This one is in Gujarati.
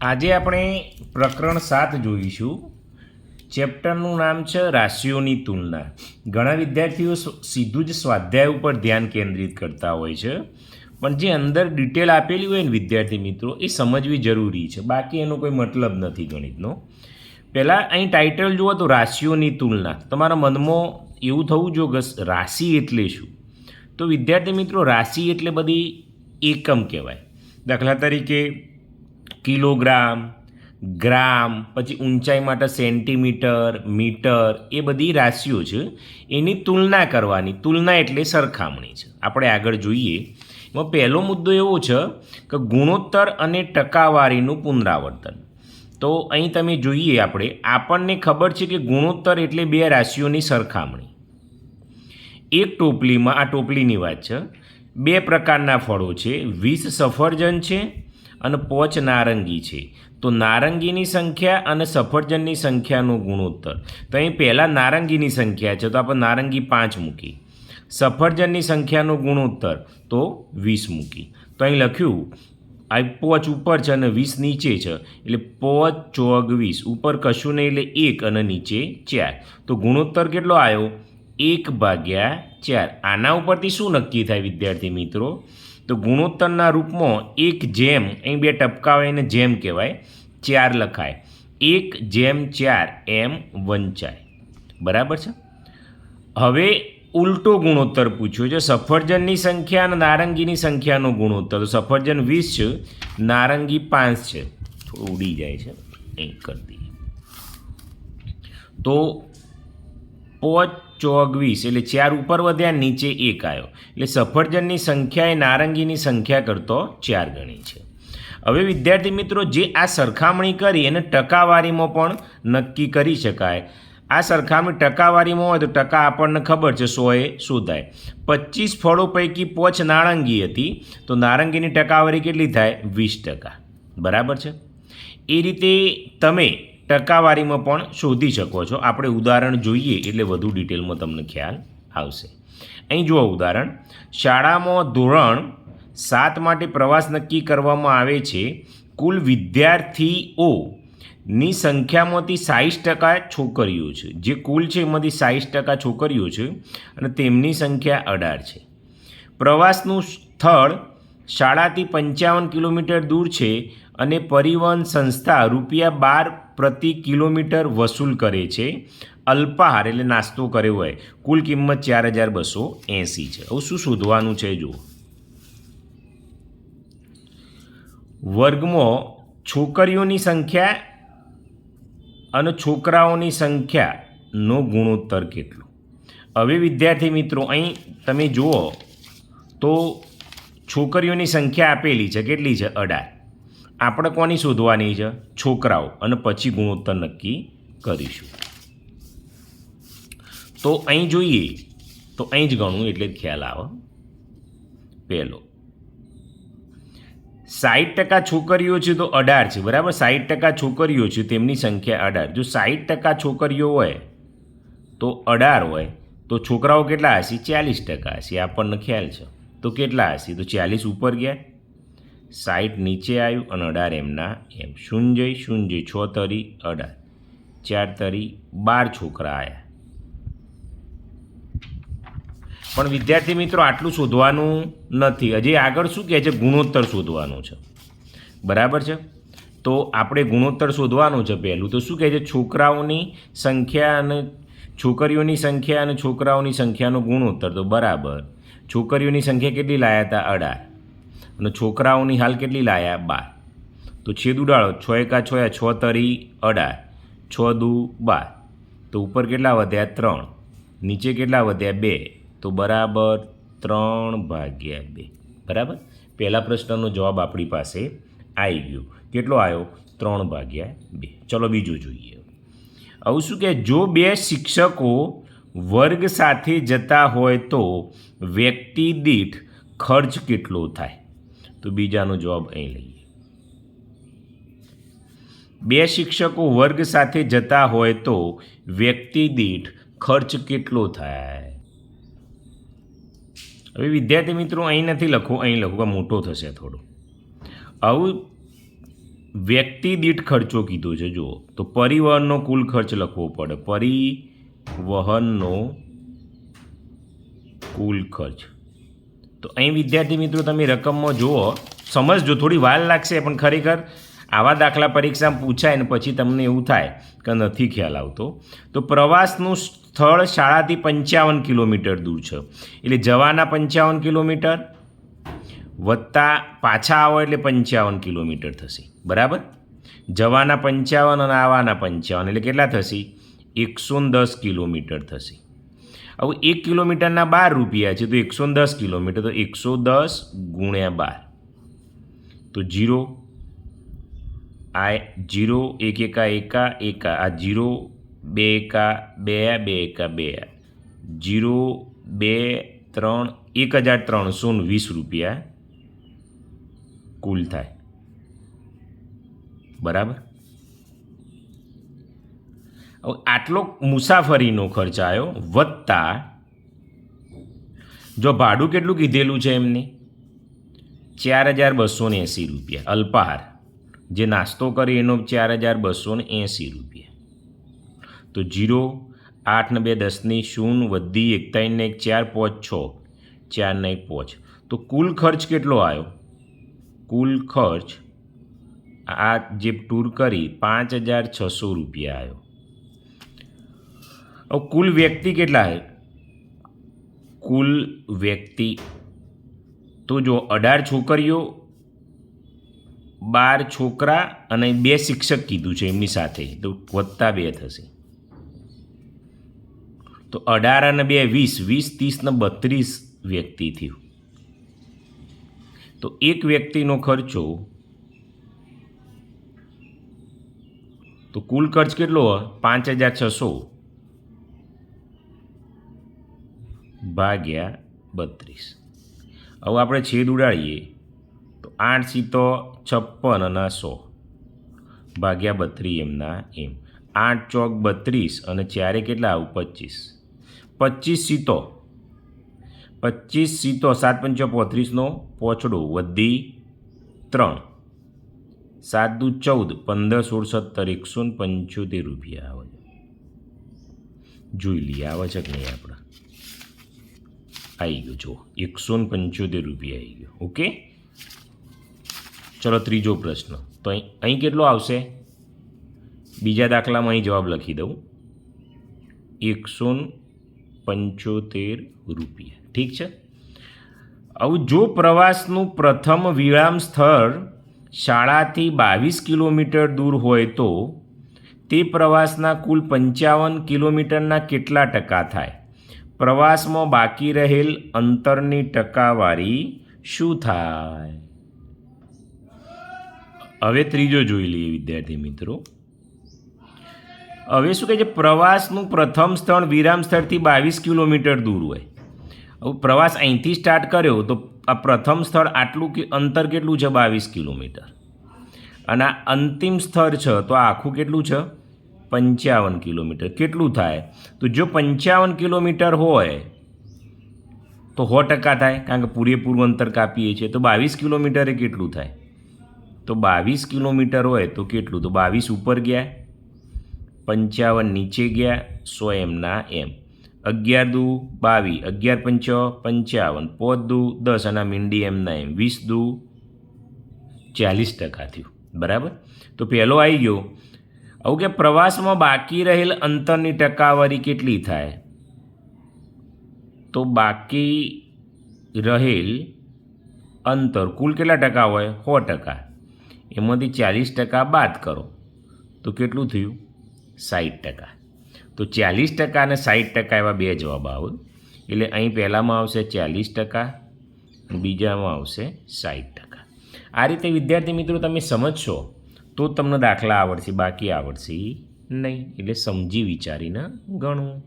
આજે આપણે પ્રકરણ 7 જોઈશું. ચેપ્ટરનું નામ છે રાશિઓની તુલના. ઘણા વિદ્યાર્થીઓ સીધું જ સ્વાધ્યાય ઉપર ધ્યાન કેન્દ્રિત કરતા હોય છે, પણ જે અંદર ડિટેલ આપેલી હોય ને વિદ્યાર્થી મિત્રો, એ સમજવી જરૂરી છે, બાકી એનો કોઈ મતલબ નથી ગણિતનો. પહેલાં અહીં ટાઇટલ જુઓ તો રાશિઓની તુલના. તમારા મનમાં એવું થવું જો કે રાશિ એટલે શું? તો વિદ્યાર્થી મિત્રો, રાશિ એટલે બધી એકમ કહેવાય. દાખલા તરીકે કિલોગ્રામ, ગ્રામ, પછી ઊંચાઈ માટે સેન્ટીમીટર, મીટર, એ બધી રાશિઓ છે. એની તુલના કરવાની. તુલના એટલે સરખામણી છે. આપણે આગળ જોઈએ. એમાં પહેલો મુદ્દો એવો છે કે ગુણોત્તર અને ટકાવારીનું પુનરાવર્તન. તો અહીં તમે જોઈએ, આપણને ખબર છે કે ગુણોત્તર એટલે બે રાશિઓની સરખામણી. એક ટોપલીમાં, આ ટોપલીની વાત છે, બે પ્રકારના ફળો છે, 20 સફરજન છે અને 5 નારંગી છે. તો નારંગીની સંખ્યા અને સફરજનની સંખ્યાનો ગુણોત્તર. તો અહીં પહેલાં નારંગીની સંખ્યા છે, તો આપણે નારંગી 5 મૂકી. સફરજનની સંખ્યાનો ગુણોત્તર તો 20 મૂકી. તો અહીં લખ્યું, આ 5 ઉપર છે અને 20 નીચે છે, એટલે 5 ચોક 20. ઉપર કશું નહીં એટલે 1 અને નીચે 4. તો ગુણોત્તર કેટલો આવ્યો? 1/4. આના ઉપરથી શું નક્કી થાય વિદ્યાર્થી મિત્રો? તો ગુણોત્તરના રૂપમાં 1 અહીં બે ટપકા હોય એને જેમ કહેવાય, 4 લખાય. 1/4 એમ વંચાય. બરાબર છે. હવે ઉલટો ગુણોત્તર પૂછ્યો છે, સફરજનની સંખ્યા અને નારંગીની સંખ્યાનો ગુણોત્તર. તો સફરજન 20 છે, નારંગી 5 છે. થોડું ઉડી જાય છે, અહીં કરી દઈએ. તો 5 ચોક 20 એટલે 4 ઉપર વધ્યા, નીચે 1 આવ્યો. એટલે સફરજનની સંખ્યા એ નારંગીની સંખ્યા કરતો 4 ગણી છે. હવે વિદ્યાર્થી મિત્રો, જે આ સરખામણી કરી એને ટકાવારીમાં પણ નક્કી કરી શકાય. આ સરખામણી ટકાવારીમાં હોય તો ટકા આપણને ખબર છે, 100 એ શોધાય. 25 ફળો પૈકી 5 નારંગી હતી, તો નારંગીની ટકાવારી કેટલી થાય? 20%. બરાબર છે. એ રીતે તમે ટકાવારીમાં પણ શોધી શકો છો. આપણે ઉદાહરણ જોઈએ એટલે વધુ ડિટેલમાં તમને ખ્યાલ આવશે. અહીં જુઓ ઉદાહરણ. શાળામાં ધોરણ 7 માટે પ્રવાસ નક્કી કરવામાં આવે છે. કુલ વિદ્યાર્થીઓની સંખ્યામાંથી 60% છોકરીઓ છે. જે કુલ છે એમાંથી 60% છોકરીઓ છે અને તેમની સંખ્યા 18 છે. પ્રવાસનું સ્થળ શાળાથી 55 કિલોમીટર દૂર છે અને પરિવહન સંસ્થા ₹12 પ્રતિ કિલોમીટર વસૂલ કરે છે. અલ્પાહાર એટલે નાસ્તો કર્યો હોય, કુલ કિંમત 4280 છે. હવે શું શોધવાનું છે જુઓ. વર્ગમાં છોકરીઓની સંખ્યા અને છોકરાઓની સંખ્યાનો ગુણોત્તર કેટલો? હવે વિદ્યાર્થી મિત્રો, અહીં તમે જુઓ તો છોકરીઓની સંખ્યા આપેલી છે, કેટલી છે? 18. આપણે કોની શોધવાની છે? છોકરાઓ. અને પછી ગુણોત્તર નક્કી કરીશું. તો અહીં જોઈએ તો અહીં જ ગણવું એટલે જ ખ્યાલ આવે. પહેલો, 60% છોકરીઓ છે તો 18 છે. બરાબર. 60% છોકરીઓ છે, તેમની સંખ્યા 18. જો 60% છોકરીઓ હોય તો 18 હોય તો છોકરાઓ કેટલા હશે? 40% હશે. આપણને ખ્યાલ છે. તો કેટલા હશે? તો 40 ઉપર ગયા, 60 નીચે આવ્યું અને 18 એમના એમ. 0 0 6 તરી 18, 4 તરી 12 છોકરા આવ્યા. પણ વિદ્યાર્થી મિત્રો, આટલું શોધવાનું નથી. હજી આગળ શું કહે છે? ગુણોત્તર શોધવાનું છે. બરાબર છે. તો આપણે ગુણોત્તર શોધવાનું છે. પહેલું તો શું કહે છે? છોકરાઓની સંખ્યા અને છોકરીઓની સંખ્યા અને છોકરાઓની સંખ્યાનો ગુણોત્તર. તો બરાબર, છોકરીઓની સંખ્યા કેટલી લાયા હતા? 18. અને છોકરાઓની હાલ કેટલી લાયા? 12. તો છેદ ઉડાડો. 6 એકા 6, 6 તરી 18, 6 દુ 12. તો ઉપર કેટલા વધ્યા? 3. નીચે કેટલા વધ્યા? 2. તો બરાબર 3/2. બરાબર. પહેલા પ્રશ્નનો જવાબ આપણી પાસે આવી ગયો. કેટલો આવ્યો? 3/2. ચલો બીજું જોઈએ. હવે શું કહે? જો બે શિક્ષકો વર્ગ સાથે જતા હોય તો વ્યક્તિ દીઠ ખર્ચ કેટલો થાય? તો બીજાનો જવાબ અહીં લઈએ. બે શિક્ષકો વર્ગ સાથે જતા હોય તો વ્યક્તિ દીઠ ખર્ચ કેટલો થાય? હવે વિદ્યાર્થી મિત્રો, અહીં નથી લખવું, અહીં લખવું, મોટો થશે થોડો. આવું વ્યક્તિ દીઠ ખર્ચો કીધો છે જુઓ, તો પરિવહનનો કુલ ખર્ચ લખવો પડે, પરિવહનનો કુલ ખર્ચ. તો અહીં વિદ્યાર્થી મિત્રો તમે રકમમાં જુઓ, સમજજો, થોડી વાર લાગશે પણ ખરેખર આવા દાખલા પરીક્ષામાં પૂછાય ને પછી તમને એવું થાય કે નથી ખ્યાલ આવતો. તો પ્રવાસનું સ્થળ શાળાથી 55 કિલોમીટર દૂર છે, એટલે જવાના 55 કિલોમીટર વત્તા પાછા આવો એટલે 55 કિલોમીટર થશે, બરાબર. જવાના 55 અને આવવાના 55 એટલે કેટલા થશે? 110 કિલોમીટર થશે. હવે 1 કિલોમીટરના 12 રૂપિયા છે, તો 110 કિલોમીટર, તો 110 ગુણ્યા 12, તો 0 આ 0 1 એકા એકા એકા, આ 0 2 એકા 2 2 એકા 2, 0 2 3 1320 રૂપિયા કુલ થાય, બરાબર. હવે આટલો મુસાફરીનો ખર્ચ આવ્યો, વત્તા જો ભાડું કેટલું કીધેલું છે એમને 4280 રૂપિયા, અલ્પાહાર જે નાસ્તો કરે એનો 4280 રૂપિયા, તો 0 8 ને 2 10 ની 0 વધી 1 ને 1 4 5 6 4 ને 1 5, તો કુલ ખર્ચ કેટલો આવ્યો? કુલ ખર્ચ આ જે ટૂર કરી 5600 રૂપિયા આવ્યો. હવે કુલ વ્યક્તિ કેટલા છે? કુલ વ્યક્તિ તો જો 18 છોકરીઓ 12 છોકરા અને 2 શિક્ષક કીધું છે એમની સાથે, તો વત્તા 2 થશે, તો 18 અને 2 20, 20 30 ને 32 વ્યક્તિ થયું. તો એક વ્યક્તિનો ખર્ચો, તો કુલ ખર્ચ કેટલો હોય? 5600 ભાગ્યા 32. હવે આપણે છેદ ઉડાડીએ તો 8 સીતો 56 અને 100 ભાગ્યા 32 એમના એમ, 8 ચોક 32 અને 4 કેટલા આવું 25, 25 સીતો 7 5 35નો પોચડો વધી 3, 7 દુ 14, 15 16 17 175 રૂપિયા આવે. જોઈ લઈએ આવે છે કે નહીં આપણે. આવી ગયો જો 175 રૂપિયા આવી ગયો. ઓકે, ચલો ત્રીજો પ્રશ્ન. તો અહીં કેટલો આવશે? બીજા દાખલામાં અહીં જવાબ લખી દઉં, 175 રૂપિયા. ઠીક છે. હવે જો પ્રવાસનું પ્રથમ વિરામ સ્થળ શાળાથી 22 કિલોમીટર દૂર હોય તો તે પ્રવાસના કુલ 55 કિલોમીટરના કેટલા ટકા થાય? પ્રવાસમાં બાકી રહેલ અંતરની ટકાવારી શું થાય? હવે ત્રીજો જોઈ લઈએ વિદ્યાર્થી મિત્રો. હવે શું કહે છે? પ્રવાસનું પ્રથમ સ્થળ વિરામ સ્થળથી 22 કિલોમીટર દૂર હોય. હવે પ્રવાસ અહીંથી સ્ટાર્ટ કર્યો તો આ પ્રથમ સ્થળ આટલું અંતર કેટલું છે? 22 કિલોમીટર. અને આ અંતિમ સ્થળ છે તો આ આખું કેટલું છે? 55 કિલોમીટર. કેટલું થાય? તો જો 55 કિલોમીટર હોય તો 100% થાય, કારણ કે પૂરેપૂરું અંતર કાપીએ છીએ. તો 22 કિલોમીટરે કેટલું થાય? તો 22 કિલોમીટર હોય તો કેટલું? તો 22 ઉપર ગયા, 55 નીચે ગયા, 100 એમના એમ, 11 દુ 22, 11 પંચો 55, 5 દુ 10 અને મીંડી એમના એમ, 20 દુ 40% થયું, બરાબર. તો પહેલો આવી ગયો. આવું કે પ્રવાસમાં બાકી રહેલ અંતરની ટકાવારી કેટલી થાય? તો બાકી રહેલ અંતર કુલ કેટલા ટકા હોય? 100%. એમાંથી 40% બાદ કરો તો કેટલું થયું? 60%. તો 40% અને 60% એવા બે જવાબ આવે. એટલે અહીં પહેલામાં આવશે 40%, બીજામાં આવશે 60%. આ રીતે વિદ્યાર્થી મિત્રો તમે સમજશો તો તમને દાખલા આવડશે, બાકી આવડશે નહીં. એટલે સમજી વિચારીને ગણવું.